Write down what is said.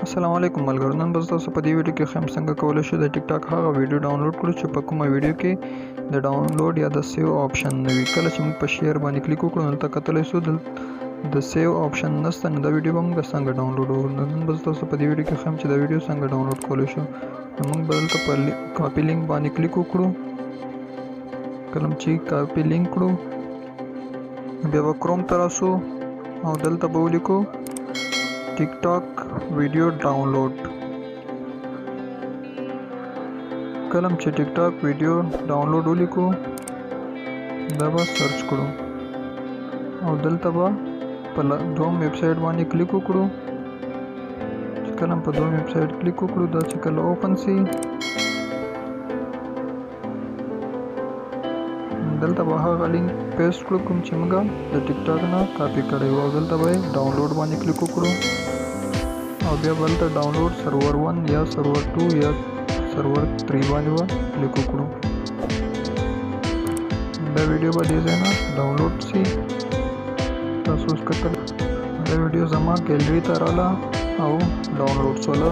अस्सलामुअलैकुम मलګرو نن بس تاسو په دې ویډیو کې خیم څنګه کولای شو د ټیک ټاک هغه ویډیو ډاونلوډ کړو چې په کومه ویډیو کې د ډاونلوډ یا د سیو آپشن نه وي. کله چې موږ په شیر باندې کلیک وکړو نو تاسو کتلی شو د سیو آپشن نشته، نو دا ویډیو به موږ څنګه ډاونلوډ وکړو. نن بس تاسو په دې ویډیو کې خیم چې دا ویډیو څنګه ډاونلوډ کولای شو. نو موږ به دلته په کاپی لینک باندې کلیک وکړو. کله چې کاپی لینک کړو بیا به کروم ته راسو او دلته به ولیکو ټیک ټاک ویډیو ډاونلوډ. کله چې ټیک ټاک ویډیو ډاونلوډ ولیکو دا به سرچ کړو او دلته به په دوم ویب سایټ باندې کلیک وکړو. چې کله په دوم ویب سایټ کلیک وکړو دا چې کله اوپن سي دلته به هغه لینک پیسټ کړو کوم چې موږ د ټیک ټاک نه کاپی کړی و او دلته به ډاونلوډ باندې کلیک وکړو او بیا بلته ډاونلوډ سرور 1 یا سرور 2 یا سرور 3 باندې به کلیک وکړو. دا ویډیو به دې ځای نه ډاونلوډ شي. تاسو اوس کتل دا ویډیو زما ګیلري ته راغله او ډاونلوډ شوله.